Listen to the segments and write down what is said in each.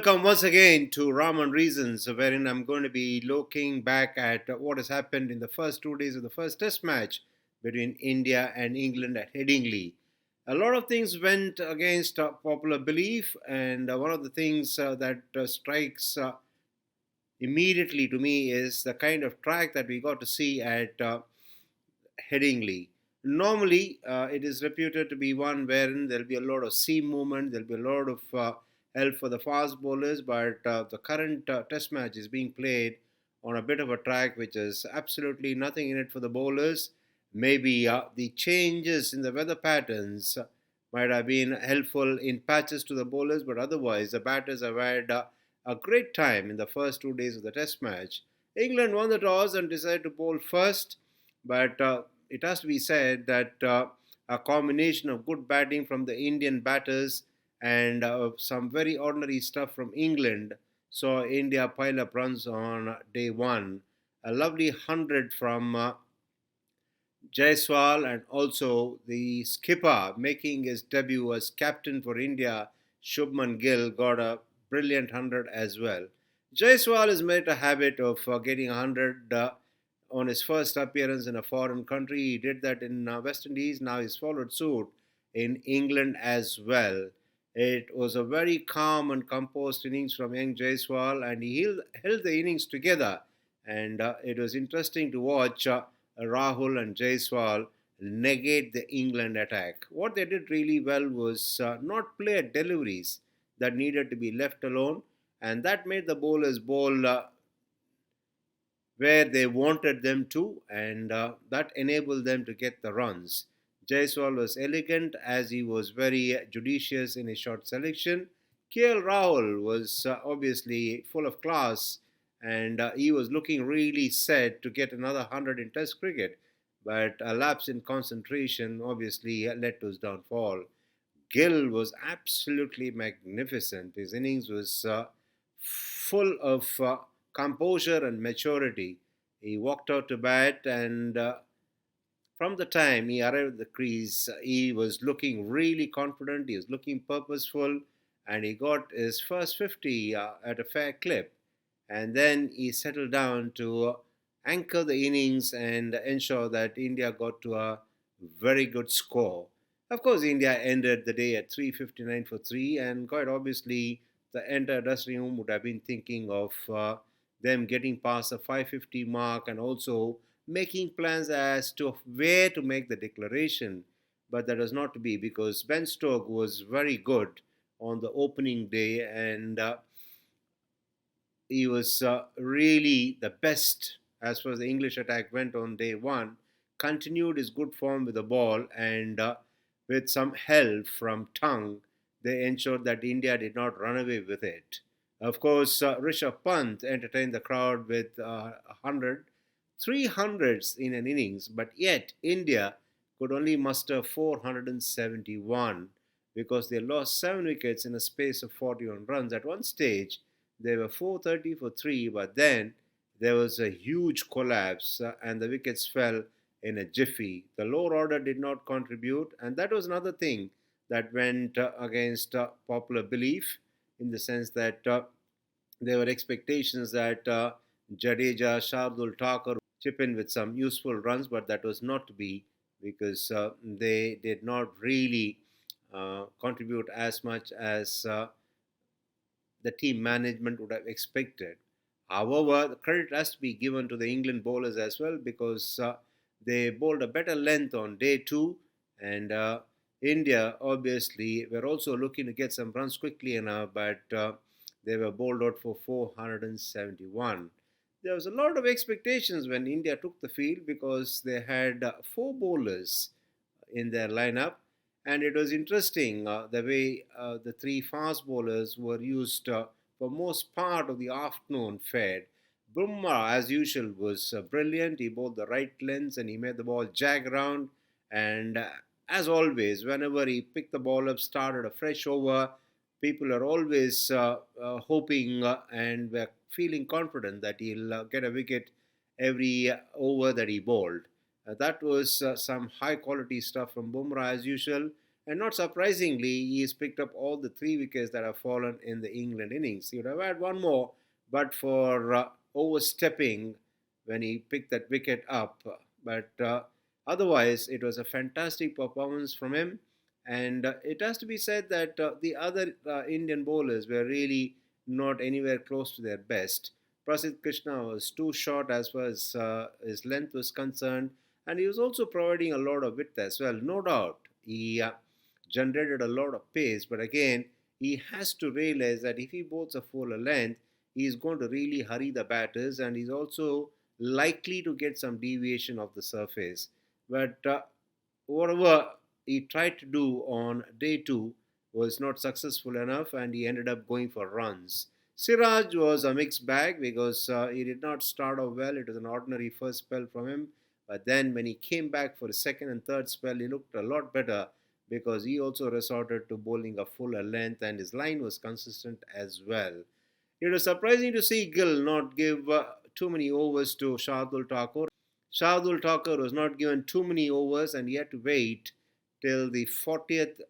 Welcome once again to Raman Reasons, wherein I'm going to be looking back at what has happened in the first 2 days of the first Test match between India and England at Headingley. A lot of things went against popular belief, and one of the things that strikes immediately to me is the kind of track that we got to see at Headingley. Normally, it is reputed to be one wherein there'll be a lot of seam movement, there'll be a lot of help for the fast bowlers, but the current test match is being played on a bit of a track which is absolutely nothing in it for the bowlers. Maybe the changes in the weather patterns might have been helpful in patches to the bowlers, but otherwise, the batters have had a great time in the first 2 days of the test match. England won the toss and decided to bowl first, but it has to be said that a combination of good batting from the Indian batters and some very ordinary stuff from England saw India pile up runs on day one. A lovely 100 from Jaiswal, and also the skipper making his debut as captain for India, Shubman Gill, got a brilliant 100 as well. Jaiswal has made a habit of getting 100 on his first appearance in a foreign country. He did that in West Indies. Now he's followed suit in England as well. It was a very calm and composed innings from young Jaiswal, and he held the innings together. And it was interesting to watch Rahul and Jaiswal negate the England attack. What they did really well was not play at deliveries that needed to be left alone, and that made the bowlers bowl where they wanted them to, and that enabled them to get the runs. Jaiswal was elegant as he was very judicious in his shot selection. KL Rahul was obviously full of class, and he was looking really set to get another 100 in Test cricket, but a lapse in concentration obviously led to his downfall. Gill was absolutely magnificent. His innings was full of composure and maturity. He walked out to bat, and from the time he arrived at the crease, he was looking really confident, he was looking purposeful, and he got his first 50 at a fair clip. And then he settled down to anchor the innings and ensure that India got to a very good score. Of course, India ended the day at 359 for 3, and quite obviously, the entire dressing room would have been thinking of them getting past the 550 mark and also making plans as to where to make the declaration. But that was not to be, because Ben Stokes was very good on the opening day, and he was really the best as far as the English attack went on day one. Continued his good form with the ball, and with some help from Tongue, they ensured that India did not run away with it. Of course, Rishabh Pant entertained the crowd with 100, 300s in an innings, but yet India could only muster 471 because they lost 7 wickets in a space of 41 runs. At one stage, they were 430 for 3, but then there was a huge collapse and the wickets fell in a jiffy. The lower order did not contribute, and that was another thing that went against popular belief, in the sense that there were expectations that Jadeja, Shardul Thakur chip in with some useful runs, but that was not to be, because they did not really contribute as much as the team management would have expected. However, the credit has to be given to the England bowlers as well, because they bowled a better length on day two, and India obviously were also looking to get some runs quickly enough, but they were bowled out for 471. There was a lot of expectations when India took the field, because they had 4 bowlers in their lineup, and it was interesting the way the 3 fast bowlers were used for most part of the afternoon fared. Bumrah, as usual, was brilliant. He bowled the right lengths and he made the ball jag around. And as always, whenever he picked the ball up, started a fresh over, people are always hoping and were feeling confident that he'll get a wicket every over that he bowled. That was some high quality stuff from Bumrah as usual. And not surprisingly, he's picked up all the three wickets that have fallen in the England innings. He would have had one more, but for overstepping when he picked that wicket up. But otherwise, it was a fantastic performance from him. And it has to be said that the other Indian bowlers were really not anywhere close to their best. Prasidh Krishna was too short as far as his length was concerned, and he was also providing a lot of width as well. No doubt, he generated a lot of pace, but again, he has to realize that if he bowls a fuller length, he is going to really hurry the batters, and he's also likely to get some deviation of the surface. But whatever he tried to do on day two was not successful enough, and he ended up going for runs. Siraj was a mixed bag because he did not start off well. It was an ordinary first spell from him. But then when he came back for the second and third spell, he looked a lot better because he also resorted to bowling a fuller length and his line was consistent as well. It was surprising to see Gill not give too many overs to Shardul Thakur. Shardul Thakur was not given too many overs and he had to wait till the 40th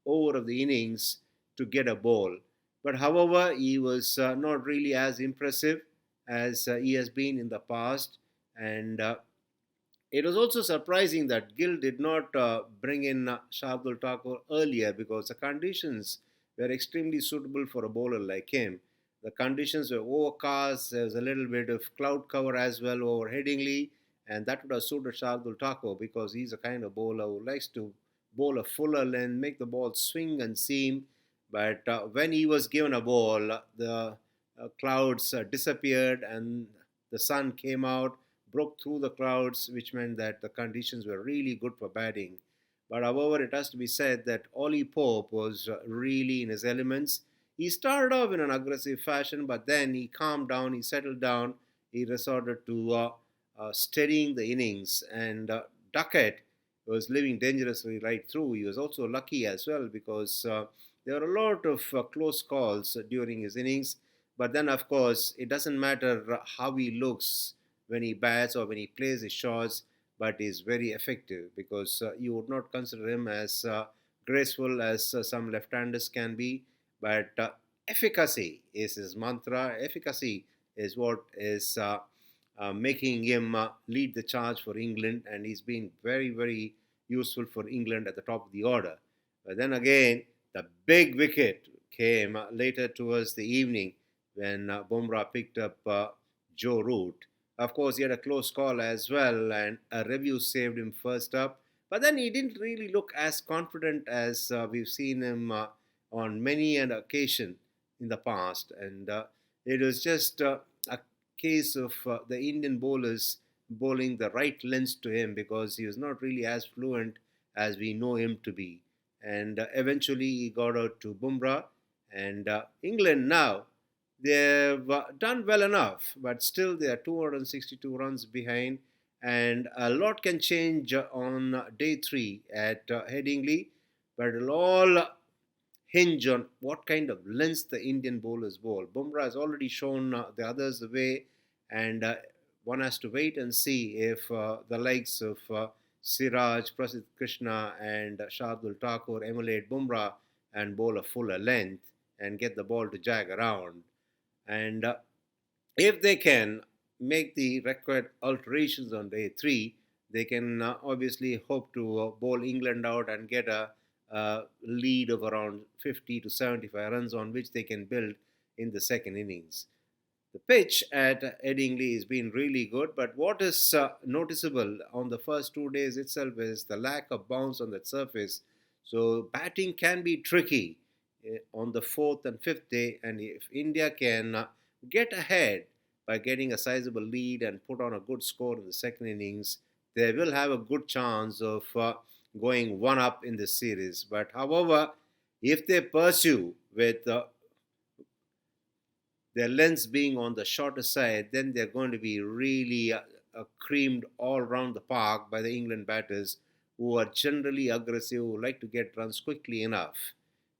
over of the innings to get a ball. But however, he was not really as impressive as he has been in the past. And it was also surprising that Gill did not bring in Shardul Thakur earlier because the conditions were extremely suitable for a bowler like him. The conditions were overcast, there was a little bit of cloud cover as well over Headingley, and that would have suited Shardul Thakur because he's a kind of bowler who likes to bowl a fuller length, make the ball swing and seam. But when he was given a ball, the clouds disappeared and the sun came out, broke through the clouds, which meant that the conditions were really good for batting. But however, it has to be said that Ollie Pope was really in his elements. He started off in an aggressive fashion, but then he calmed down, he settled down, he resorted to steadying the innings. And Duckett was living dangerously right through. He was also lucky as well because there were a lot of close calls during his innings. But then, of course, it doesn't matter how he looks when he bats or when he plays his shots, but is very effective because you would not consider him as graceful as some left-handers can be. But efficacy is his mantra. Efficacy is what is making him lead the charge for England, and he's been very, very useful for England at the top of the order. But then again, the big wicket came later towards the evening when Bumrah picked up Joe Root. Of course, he had a close call as well, and a review saved him first up. But then he didn't really look as confident as we've seen him on many an occasion in the past. And it was just a case of the Indian bowlers bowling the right lengths to him because he was not really as fluent as we know him to be. And eventually he got out to Bumrah. And England now, they've done well enough, but still they are 262 runs behind. And a lot can change on day three at Headingley, but it'll all hinge on what kind of lengths the Indian bowlers bowl. Bumrah has already shown the others the way, and one has to wait and see if the likes of Siraj, Prasidh Krishna, and Shardul Thakur emulate Bumrah and bowl a fuller length and get the ball to jag around. And if they can make the required alterations on day three, they can obviously hope to bowl England out and get a lead of around 50 to 75 runs on which they can build in the second innings. The pitch at Headingley has been really good, but what is noticeable on the first 2 days itself is the lack of bounce on that surface. So batting can be tricky on the fourth and fifth day, and if India can get ahead by getting a sizable lead and put on a good score in the second innings, they will have a good chance of going one up in this series. But however, if they pursue with their lengths being on the shorter side, then they're going to be really creamed all around the park by the England batters who are generally aggressive, who like to get runs quickly enough.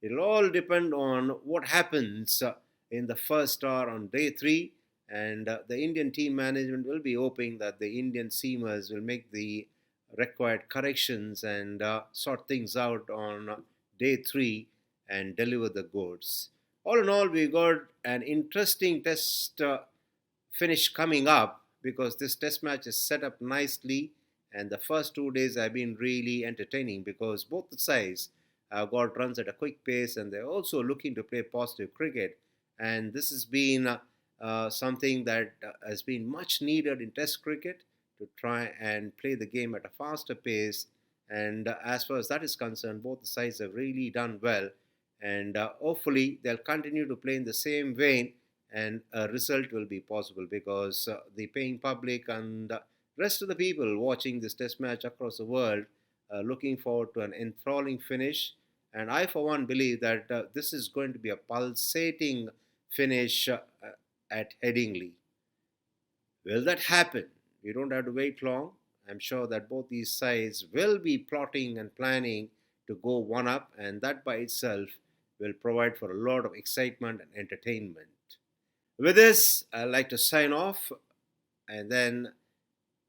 It'll all depend on what happens in the first hour on day three, and the Indian team management will be hoping that the Indian seamers will make the required corrections and sort things out on day three and deliver the goods. All in all, we got an interesting test finish coming up because this test match is set up nicely, and the first 2 days have been really entertaining because both the sides got runs at a quick pace and they're also looking to play positive cricket. And this has been something that has been much needed in test cricket to try and play the game at a faster pace. And as far as that is concerned, both the sides have really done well. And hopefully, they'll continue to play in the same vein, and a result will be possible because the paying public and rest of the people watching this test match across the world are looking forward to an enthralling finish. And I, for one, believe that this is going to be a pulsating finish at Headingley. Will that happen? We don't have to wait long. I'm sure that both these sides will be plotting and planning to go one up, and that by itself will provide for a lot of excitement and entertainment. With this, I'd like to sign off and then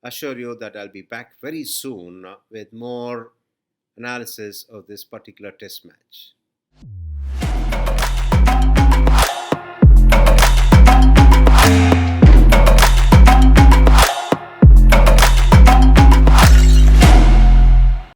assure you that I'll be back very soon with more analysis of this particular test match.